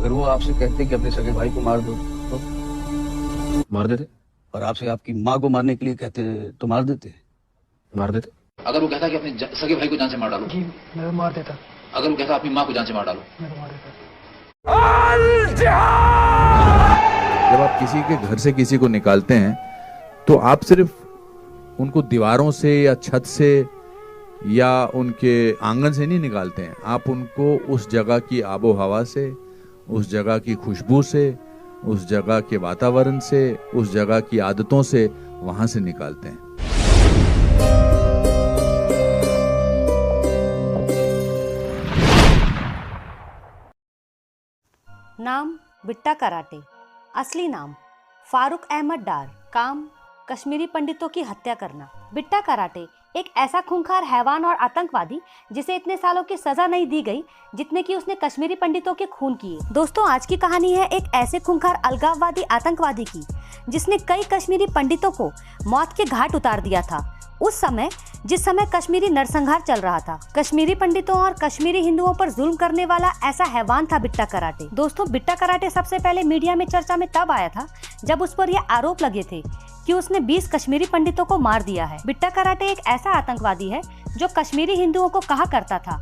अगर वो आपसे कहते कि अपने सगे भाई को मार दो तो मार देते। और आपसे आपकी माँ को मारने के लिए कहते तो मार देते? मार देते। अगर वो कहता कि अपने सगे भाई को जान से मार डालो, जी मैं मार देता। अगर वो कहता अपनी माँ को जान से मार डालो, मैं मार देता। जब आप किसी के घर से किसी को निकालते हैं तो आप सिर्फ उनको दीवारों से या छत से या उनके आंगन से नहीं निकालते हैं, आप उनको उस जगह की आबो हवा से, उस जगह की खुशबू से, उस जगह के वातावरण से, उस जगह की आदतों से वहां से निकालते हैं। नाम बिट्टा कराटे, असली नाम फारूक अहमद डार, काम कश्मीरी पंडितों की हत्या करना। बिट्टा कराटे एक ऐसा खूंखार हैवान और आतंकवादी जिसे इतने सालों की सजा नहीं दी गई जितने की उसने कश्मीरी पंडितों के खून किए। दोस्तों, आज की कहानी है एक ऐसे खूंखार अलगाववादी आतंकवादी की जिसने कई कश्मीरी पंडितों को मौत के घाट उतार दिया था। उस समय जिस समय कश्मीरी नरसंहार चल रहा था, कश्मीरी पंडितों और कश्मीरी हिंदुओं पर जुल्म करने वाला ऐसा हैवान था बिट्टा कराटे। दोस्तों, बिट्टा कराटे सबसे पहले मीडिया में चर्चा में तब आया था जब उस पर यह आरोप लगे थे कि उसने 20 कश्मीरी पंडितों को मार दिया है। बिट्टा कराटे एक ऐसा आतंकवादी है जो कश्मीरी हिंदुओं को कहा करता था,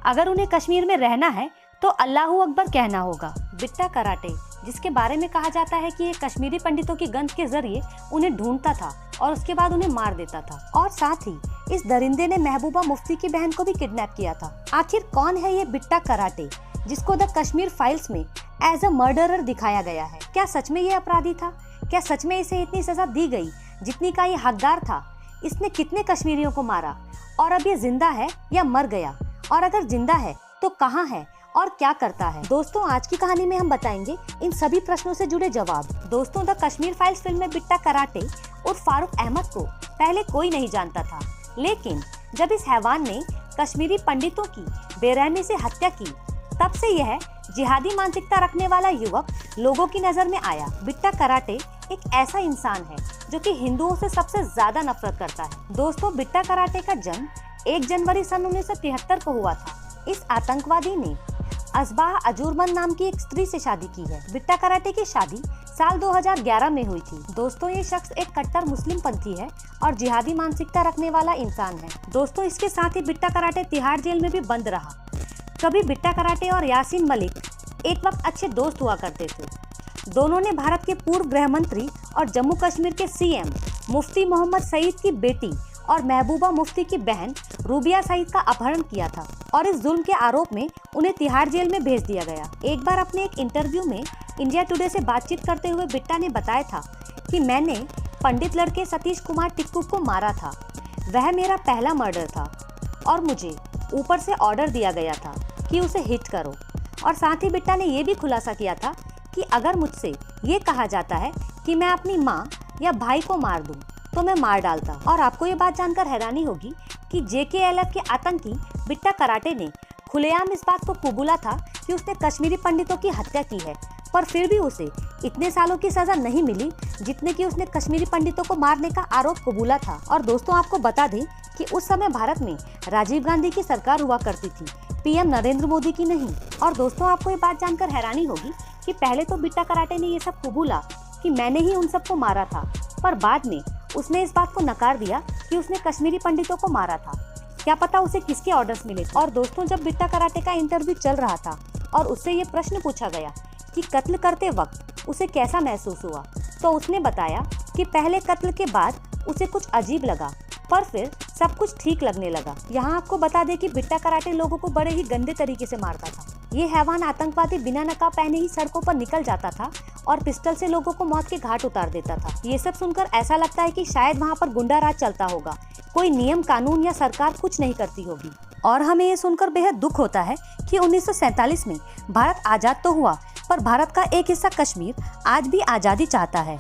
अगर उन्हें कश्मीर में रहना है तो अल्लाहू अकबर कहना होगा। बिट्टा कराटे, जिसके बारे में कहा जाता है कि ये कश्मीरी पंडितों की गंध के जरिए उन्हें ढूंढता था और उसके बाद उन्हें मार देता था। और साथ ही इस दरिंदे ने महबूबा मुफ्ती की बहन को भी किडनैप किया था। आखिर कौन है ये बिट्टा कराटे जिसको द कश्मीर फाइल्स में एज अ मर्डरर दिखाया गया है? क्या सच में ये अपराधी था? क्या सच में इसे इतनी सजा दी गई जितनी का ये हकदार था? इसने कितने कश्मीरियों को मारा और अब ये जिंदा है या मर गया? और अगर जिंदा है तो कहाँ है और क्या करता है? दोस्तों, आज की कहानी में हम बताएंगे इन सभी प्रश्नों से जुड़े जवाब। दोस्तों, द कश्मीर फाइल्स फिल्म में बिट्टा कराटे और फारूक अहमद को पहले कोई नहीं जानता था, लेकिन जब इस हैवान ने कश्मीरी पंडितों की बेरहमी से हत्या की, तब से यह जिहादी मानसिकता रखने वाला युवक लोगों की नजर में आया। बिट्टा कराटे एक ऐसा इंसान है जो कि हिंदुओं से सबसे ज्यादा नफरत करता है। दोस्तों, बिट्टा कराटे का जन्म 1 जनवरी सन 1973 को हुआ था। इस आतंकवादी ने असबाह अजूरमन नाम की एक स्त्री से शादी की है। बिट्टा कराटे की शादी साल 2011 में हुई थी। दोस्तों, ये शख्स एक कट्टर मुस्लिम पंथी है और जिहादी मानसिकता रखने वाला इंसान है। दोस्तों, इसके साथ ही बिट्टा कराटे तिहाड़ जेल में भी बंद रहा। कभी बिट्टा कराटे और यासीन मलिक एक वक्त अच्छे दोस्त हुआ करते थे। दोनों ने भारत के पूर्व गृह मंत्री और जम्मू कश्मीर के सीएम मुफ्ती मोहम्मद सईद की बेटी और महबूबा मुफ्ती की बहन रूबिया सईद का अपहरण किया था और इस जुल्म के आरोप में उन्हें तिहाड़ जेल में भेज दिया गया। एक बार अपने एक इंटरव्यू में इंडिया टुडे से बातचीत करते हुए बिट्टा ने बताया था कि मैंने पंडित लड़के सतीश कुमार टिक्कू को मारा था, वह मेरा पहला मर्डर था और मुझे ऊपर से ऑर्डर दिया गया था कि उसे हिट करो। और साथ ही बिट्टा ने यह भी खुलासा किया था कि अगर मुझसे ये कहा जाता है कि मैं अपनी माँ या भाई को मार दूं तो मैं मार डालता। और आपको ये बात जानकर हैरानी होगी कि JKLF के आतंकी बिट्टा कराटे ने खुलेआम इस बात को कबूला था कि उसने कश्मीरी पंडितों की हत्या की है, पर फिर भी उसे इतने सालों की सजा नहीं मिली जितने की उसने कश्मीरी पंडितों को मारने का आरोप कबूला था। और दोस्तों, आपको बता दें कि उस समय भारत में राजीव गांधी की सरकार हुआ करती थी, PM नरेंद्र मोदी की नहीं। और दोस्तों, आपको ये बात जानकर हैरानी होगी कि पहले तो बिट्टा कराटे ने ये सब कबूला कि मैंने ही उन सबको मारा था, पर बाद में उसने इस बात को नकार दिया कि उसने कश्मीरी पंडितों को मारा था। क्या पता उसे किसके ऑर्डर्स मिले थे। और दोस्तों, जब बिट्टा कराटे का इंटरव्यू चल रहा था और उससे ये प्रश्न पूछा गया कि कत्ल करते वक्त उसे कैसा महसूस हुआ, तो उसने बताया कि पहले कत्ल के बाद उसे कुछ अजीब लगा, पर फिर सब कुछ ठीक लगने लगा। यहाँ आपको बता दें कि बिट्टा कराटे लोगों को बड़े ही गंदे तरीके से मारता था। ये हैवान आतंकवादी बिना नकाब पहने ही सड़कों पर निकल जाता था और पिस्टल से लोगों को मौत के घाट उतार देता था। ये सब सुनकर ऐसा लगता है कि शायद वहाँ पर गुंडा राज चलता होगा, कोई नियम कानून या सरकार कुछ नहीं करती होगी। और हमें ये सुनकर बेहद दुख होता है कि 1947 में भारत आजाद तो हुआ, पर भारत का एक हिस्सा कश्मीर आज भी आजादी चाहता है।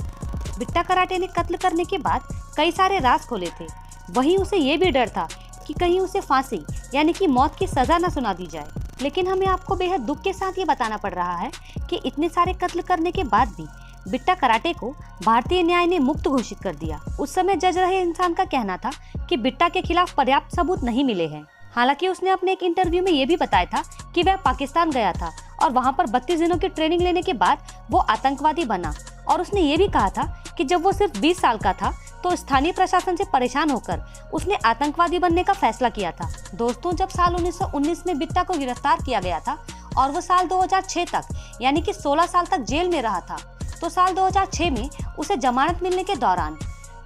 बिट्टा कराटे ने कत्ल करने के बाद कई सारे राज खोले थे। वहीं उसे ये भी डर था कि कहीं उसे फांसी यानी कि मौत की सजा न सुना दी जाए। लेकिन हमें आपको बेहद दुख के साथ ये बताना पड़ रहा है कि इतने सारे कत्ल करने के बाद भी बिट्टा कराटे को भारतीय न्याय ने मुक्त घोषित कर दिया। उस समय जज रहे इंसान का कहना था कि बिट्टा के खिलाफ पर्याप्त सबूत नहीं मिले हैं। हालांकि उसने अपने एक इंटरव्यू में ये भी बताया था कि वह पाकिस्तान गया था और वहाँ पर 32 दिनों की ट्रेनिंग लेने के बाद वो आतंकवादी बना। और उसने ये भी कहा था कि जब वो सिर्फ 20 साल का था तो स्थानीय प्रशासन से परेशान होकर उसने आतंकवादी बनने का फैसला किया था। दोस्तों, जब साल 1919 में बिट्टा को गिरफ्तार किया गया था और वो साल 2006 तक यानी कि 16 साल तक जेल में रहा था, तो साल 2006 में उसे जमानत मिलने के दौरान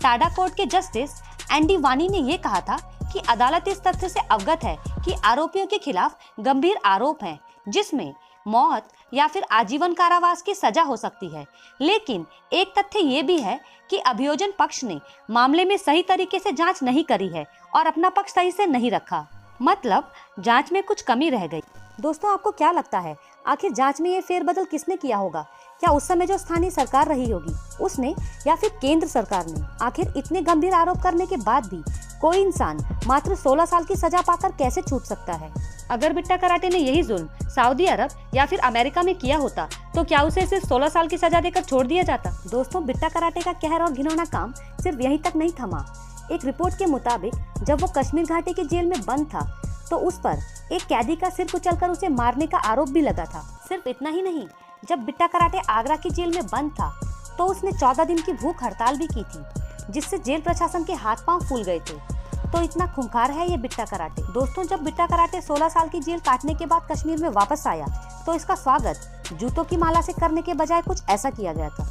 टाडा कोर्ट के जस्टिस एंडी वानी ने ये कहा था कि अदालत इस तथ्य से अवगत है कि आरोपियों के खिलाफ गंभीर आरोप हैं जिसमें मौत या फिर आजीवन कारावास की सजा हो सकती है। लेकिन एक तथ्य ये भी है कि अभियोजन पक्ष ने मामले में सही तरीके से जांच नहीं करी है और अपना पक्ष सही से नहीं रखा, मतलब जांच में कुछ कमी रह गई। दोस्तों, आपको क्या लगता है आखिर जांच में ये फेरबदल किसने किया होगा? क्या उस समय जो स्थानीय सरकार रही होगी उसने, या फिर केंद्र सरकार ने? आखिर इतने गंभीर आरोप करने के बाद भी कोई इंसान मात्र 16 साल की सजा पाकर कैसे छूट सकता है? अगर बिट्टा कराटे ने यही जुल्म सऊदी अरब या फिर अमेरिका में किया होता तो क्या उसे सिर्फ 16 साल की सजा देकर छोड़ दिया जाता? दोस्तों, बिट्टा कराटे का कहर और घिनौना काम सिर्फ यहीं तक नहीं थमा। एक रिपोर्ट के मुताबिक जब वो कश्मीर घाटी की जेल में बंद था तो उस पर एक कैदी का सिर कुचलकर उसे मारने का आरोप भी लगा था। सिर्फ इतना ही नहीं, जब बिट्टा कराटे आगरा की जेल में बंद था तो उसने 14 दिन की भूख हड़ताल भी की थी, जिससे जेल प्रशासन के हाथ पांव फूल गए थे। तो इतना खूंखार है ये बिट्टा कराटे। दोस्तों, जब बिट्टा कराटे 16 साल की जेल काटने के बाद कश्मीर में वापस आया तो इसका स्वागत जूतों की माला से करने के बजाय कुछ ऐसा किया गया था।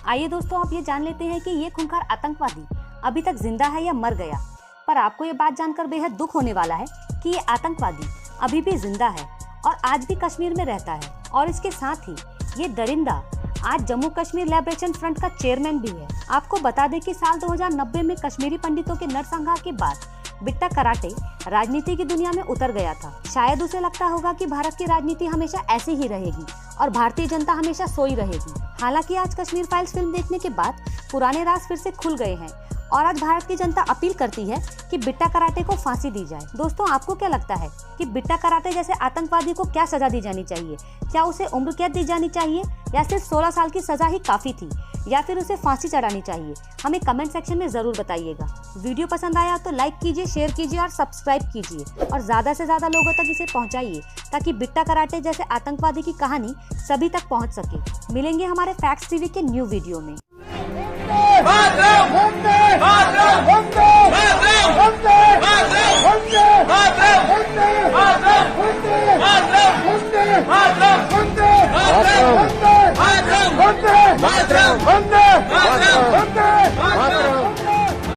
आइए दोस्तों, आप ये जान लेते हैं कि ये खूंखार आतंकवादी अभी तक जिंदा है या मर गया। पर आपको ये बात जानकर बेहद दुख होने वाला है कि ये आतंकवादी अभी भी जिंदा है और आज भी कश्मीर में रहता है। और इसके साथ ही ये दरिंदा आज जम्मू कश्मीर लिबरेशन फ्रंट का चेयरमैन भी है। आपको बता दें कि साल 2090 में कश्मीरी पंडितों के नरसंहार के बाद बिट्टा कराटे राजनीति की दुनिया में उतर गया था। शायद उसे लगता होगा कि भारत की राजनीति हमेशा ऐसी ही रहेगी और भारतीय जनता हमेशा सोई रहेगी। हालांकि आज कश्मीर फाइल्स फिल्म देखने के बाद पुराने राज फिर से खुल गए हैं और आज भारत की जनता अपील करती है कि बिट्टा कराटे को फांसी दी जाए। दोस्तों, आपको क्या लगता है कि बिट्टा कराटे जैसे आतंकवादी को क्या सजा दी जानी चाहिए? क्या उसे उम्र कैद दी जानी चाहिए या सिर्फ 16 साल की सजा ही काफी थी, या फिर उसे फांसी चढ़ानी चाहिए? हमें कमेंट सेक्शन में जरूर बताइएगा। वीडियो पसंद आया तो लाइक कीजिए, शेयर कीजिए और सब्सक्राइब कीजिए और ज्यादा से ज्यादा लोगों तक इसे पहुंचाइए ताकि बिट्टा कराटे जैसे आतंकवादी की कहानी सभी तक पहुंच सके। मिलेंगे हमारे फैक्ट्स टीवी के न्यू वीडियो में।